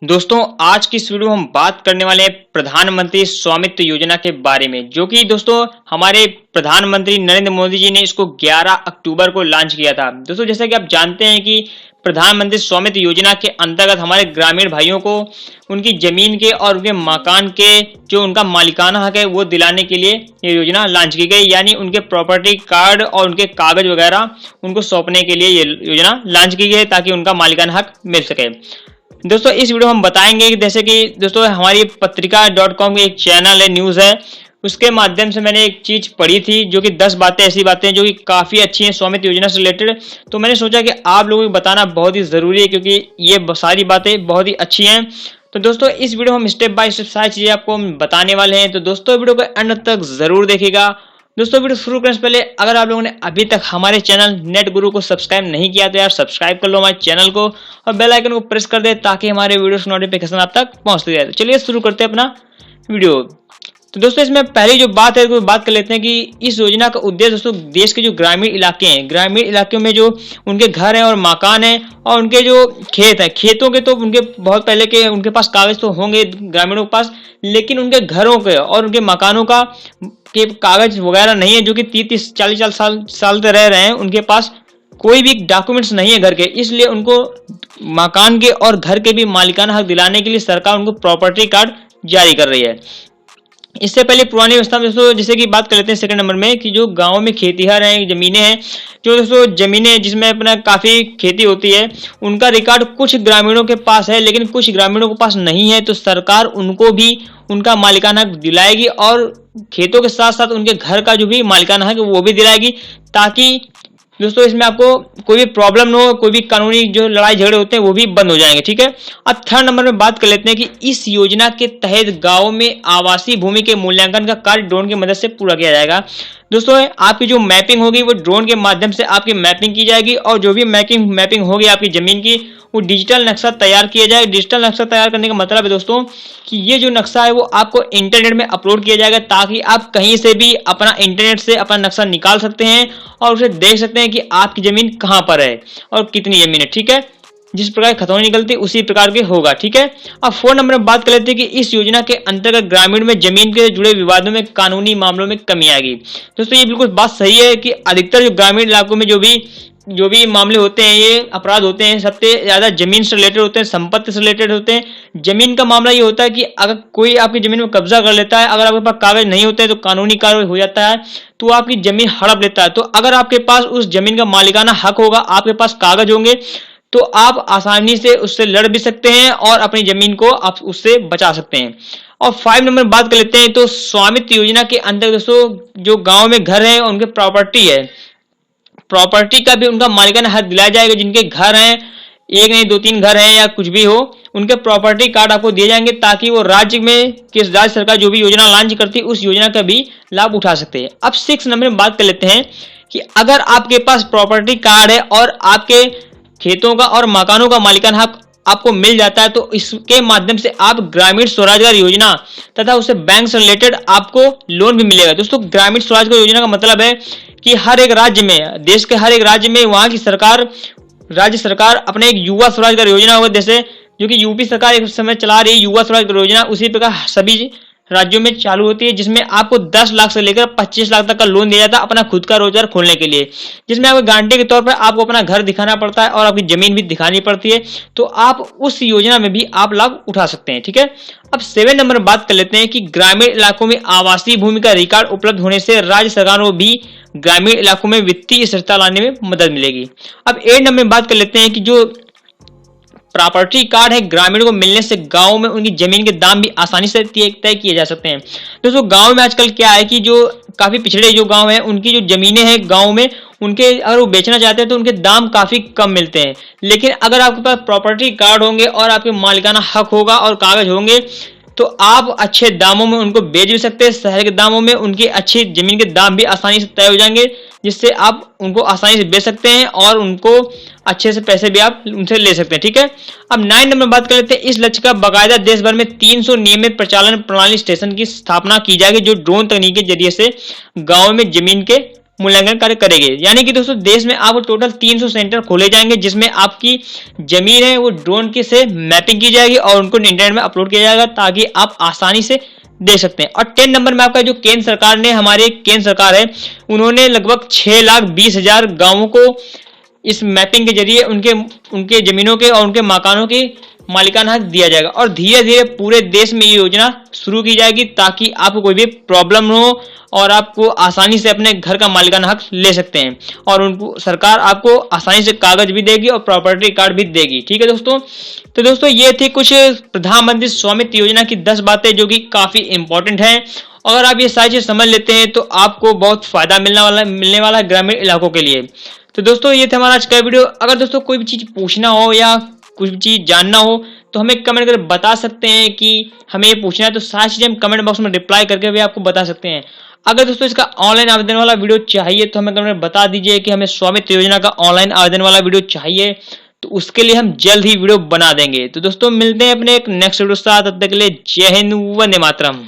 दोस्तों आज की इस वीडियो में हम बात करने वाले हैं प्रधानमंत्री स्वामित्व योजना के बारे में, जो कि दोस्तों हमारे प्रधानमंत्री नरेंद्र मोदी जी ने इसको 11 अक्टूबर को लॉन्च किया था। दोस्तों जैसा कि आप जानते हैं कि प्रधानमंत्री स्वामित्व योजना के अंतर्गत हमारे ग्रामीण भाइयों को उनकी जमीन के और उनके मकान के जो उनका मालिकाना हक है वो दिलाने के लिए ये योजना लॉन्च की गई, यानी उनके प्रॉपर्टी कार्ड और उनके कागज वगैरह उनको सौंपने के लिए ये योजना लॉन्च की गई है ताकि उनका मालिकाना हक मिल सके। दोस्तों इस वीडियो में हम बताएंगे कि जैसे कि दोस्तों हमारी पत्रिका.com एक चैनल है, न्यूज़ है, उसके माध्यम से मैंने एक चीज़ पढ़ी थी जो कि 10 बातें ऐसी बातें जो कि काफ़ी अच्छी हैं स्वामित्व योजना से रिलेटेड। तो मैंने सोचा कि आप लोगों को बताना बहुत ही ज़रूरी है क्योंकि ये सारी बातें बहुत ही अच्छी हैं। तो दोस्तों इस वीडियो में हम स्टेप बाय स्टेप सारी चीज़ें आपको बताने वाले हैं, तो दोस्तों वीडियो को एंड तक ज़रूर देखिएगा। दोस्तों वीडियो शुरू करने से पहले अगर आप लोगों ने अभी तक हमारे चैनल नेट गुरु को सब्सक्राइब नहीं किया तो यार सब्सक्राइब कर लो हमारे चैनल को और बेल आइकन को प्रेस कर दे ताकि हमारे वीडियो की नोटिफिकेशन आप तक पहुंचती रहे। तो चलिए शुरू करते हैं अपना वीडियो। तो दोस्तों इसमें पहली जो बात है वो बात कर लेते हैं कि इस योजना का उद्देश्य दोस्तों देश के जो ग्रामीण इलाके हैं, ग्रामीण इलाकों में जो उनके घर हैं और मकान हैं और उनके जो खेत हैं, खेतों के तो उनके बहुत पहले के उनके पास कागज तो होंगे ग्रामीणों के पास, लेकिन उनके घरों के और उनके मकानों का के कागज वगैरह नहीं है, जो कि 30-40 साल से रह रहे हैं, उनके पास कोई भी डॉक्यूमेंट्स नहीं है घर के, इसलिए उनको मकान के और घर के भी मालिकाना हक दिलाने के लिए सरकार उनको प्रॉपर्टी कार्ड जारी कर रही है। इससे पहले पुरानी व्यवस्था में दोस्तों जैसे कि बात कर लेते हैं सेकंड नंबर में कि जो गांव में खेतीहर हैं, जमीनें हैं, जो दोस्तों जमीनें जिसमें अपना काफ़ी खेती होती है, उनका रिकॉर्ड कुछ ग्रामीणों के पास है लेकिन कुछ ग्रामीणों के पास नहीं है, तो सरकार उनको भी उनका मालिकाना हक दिलाएगी और खेतों के साथ साथ उनके घर का जो भी मालिकाना हक वो भी दिलाएगी, ताकि दोस्तों इसमें आपको कोई भी प्रॉब्लम न हो, कोई भी कानूनी जो लड़ाई झगड़े होते हैं वो भी बंद हो जाएंगे। ठीक है, अब थर्ड नंबर में बात कर लेते हैं कि इस योजना के तहत गांव में आवासीय भूमि के मूल्यांकन का कार्य ड्रोन की मदद से पूरा किया जाएगा। दोस्तों आपकी जो मैपिंग होगी वो ड्रोन के माध्यम से आपकी मैपिंग की जाएगी और जो भी मैपिंग होगी आपकी जमीन की वो डिजिटल नक्शा तैयार किया जाएगा। डिजिटल नक्शा तैयार करने का मतलब है दोस्तों कि ये जो नक्शा है वो आपको इंटरनेट में अपलोड किया जाएगा ताकि आप कहीं से भी अपना इंटरनेट से अपना नक्शा निकाल सकते हैं और उसे देख सकते हैं कि आपकी जमीन कहाँ पर है और कितनी जमीन है। ठीक है, जिस प्रकार खतौनी निकलती उसी प्रकार के होगा। ठीक है, अब 4 नंबर में बात कर लेते हैं कि इस योजना के अंतर्गत ग्रामीण में जमीन के जुड़े विवादों में कानूनी मामलों में कमी आएगी। दोस्तों ये बिल्कुल बात सही है कि अधिकतर जो ग्रामीण इलाकों में जो भी मामले होते हैं, ये अपराध होते हैं, सबसे ज्यादा जमीन से रिलेटेड होते हैं, संपत्ति से रिलेटेड होते हैं। जमीन का मामला ये होता है कि अगर कोई आपकी जमीन में कब्जा कर लेता है, अगर आपके पास कागज नहीं होते हैं तो कानूनी कार्रवाई हो जाता है, तो आपकी जमीन हड़प लेता है। तो अगर आपके पास उस जमीन का मालिकाना हक होगा, आपके पास कागज होंगे, तो आप आसानी से उससे लड़ भी सकते हैं और अपनी जमीन को आप उससे बचा सकते हैं। और 5 नंबर बात कर लेते हैं तो स्वामित्व योजना के अंतर्गत दोस्तों जो गांव में घर है उनके प्रॉपर्टी है, प्रॉपर्टी का भी उनका मालिकाना हक दिलाया जाएगा। जिनके घर हैं, एक नहीं 2-3 घर हैं या कुछ भी हो, उनके प्रॉपर्टी कार्ड आपको दिए जाएंगे ताकि वो राज्य में किस राज्य सरकार जो भी योजना लॉन्च करती है उस योजना का भी लाभ उठा सकते हैं। अब 6 नंबर में बात कर लेते हैं कि अगर आपके पास प्रॉपर्टी कार्ड है और आपके खेतों का और मकानों का मालिकाना हक आपको मिल जाता है तो इसके माध्यम से आप ग्रामीण स्वरोजगार योजना तथा उससे बैंक से रिलेटेड आपको लोन भी मिलेगा। दोस्तों ग्रामीण स्वरोजगार योजना का मतलब है कि हर एक राज्य में, देश के हर एक राज्य में वहां की सरकार, राज्य सरकार अपने एक युवा स्वरोजगार योजना होगा, जैसे जो कि यूपी सरकार एक समय चला रही है युवा स्वरोजगार योजना, उसी प्रकार सभी राज्यों में चालू होती है, जिसमें आपको 10 लाख से लेकर 25 लाख तक का लोन दिया जाता है अपना खुद का रोजगार खोलने के लिए, जिसमें आपको गारंटी के तौर पर आपको अपना घर दिखाना पड़ता है और आपकी जमीन भी दिखानी पड़ती है, तो आप उस योजना में भी आप लाभ उठा सकते हैं। ठीक है, अब 7 नंबर में बात कर लेते हैं कि ग्रामीण इलाकों में आवासीय भूमि का रिकॉर्ड उपलब्ध होने से राज्य सरकारों को भी ग्रामीण इलाकों में वित्तीय स्थिरता लाने में मदद मिलेगी। अब 8 नंबर में बात कर लेते हैं कि जो प्रॉपर्टी कार्ड है ग्रामीणों को मिलने से गांव में उनकी जमीन के दाम भी आसानी से तय किए जा सकते हैं। दोस्तों गांव में आजकल क्या है कि जो काफी पिछड़े जो गांव हैं उनकी जो जमीनें हैं गांव में, उनके अगर वो बेचना चाहते हैं तो उनके दाम काफी कम मिलते हैं, लेकिन अगर आपके पास प्रॉपर्टी कार्ड होंगे और आपके मालिकाना हक होगा और कागज होंगे तो आप अच्छे दामों में उनको बेच भी सकते हैं। शहर के दामों में उनकी अच्छी जमीन के दाम भी आसानी से तय हो जाएंगे, जिससे आप उनको आसानी से बेच सकते हैं और उनको अच्छे से पैसे भी आप उनसे ले सकते हैं। ठीक है, अब 9 नंबर बात कर लेते हैं। इस लक्ष्य का बाकायदा देश भर में 300 नियमित प्रचालन प्रणाली स्टेशन की स्थापना की जाएगी जो ड्रोन तकनीक के जरिए से गाँव में जमीन के मूल्यांकन कार्य करेंगे। यानी कि दोस्तों देश में आपको टोटल 300 सेंटर खोले जाएंगे, जिसमें आपकी जमीन है वो ड्रोन की से मैपिंग की जाएगी और उनको इंटरनेट में अपलोड किया जाएगा, ताकि आप आसानी से देख सकते हैं। और 10 नंबर में आपका जो केंद्र सरकार ने, हमारे केंद्र सरकार है, उन्होंने लगभग 6,20,000 गांवों को इस मैपिंग के जरिए उनके जमीनों के और उनके मकानों के मालिकाना हक दिया जाएगा। और धीरे धीरे पूरे देश में ये योजना शुरू की जाएगी, ताकि आपको कोई भी प्रॉब्लम न हो और आपको आसानी से अपने घर का मालिकाना हक ले सकते हैं। और उनको सरकार आपको आसानी से कागज भी देगी और प्रॉपर्टी कार्ड भी देगी। ठीक है दोस्तों, तो दोस्तों ये थी कुछ प्रधानमंत्री स्वामित्व योजना की 10 बातें जो कि काफी इंपॉर्टेंट हैं। अगर आप ये सारी चीज समझ लेते हैं तो आपको बहुत फायदा मिलने वाला है ग्रामीण इलाकों के लिए। तो दोस्तों ये था हमारा आज का वीडियो। अगर दोस्तों कोई भी चीज पूछना हो या कुछ भी चीज जानना हो तो हमें कमेंट करके बता सकते हैं कि हमें ये पूछना है, तो सारी चीजें हम कमेंट बॉक्स में रिप्लाई करके भी आपको बता सकते हैं। अगर दोस्तों इसका ऑनलाइन आवेदन वाला वीडियो चाहिए तो हमें कमेंट में बता दीजिए कि हमें स्वामित्व योजना का ऑनलाइन आवेदन वाला वीडियो चाहिए, तो उसके लिए हम जल्द ही वीडियो बना देंगे। तो दोस्तों मिलते हैं अपने एक नेक्स्ट वीडियो के साथ, तब तक के लिए जय हिंद, वंदे मातरम।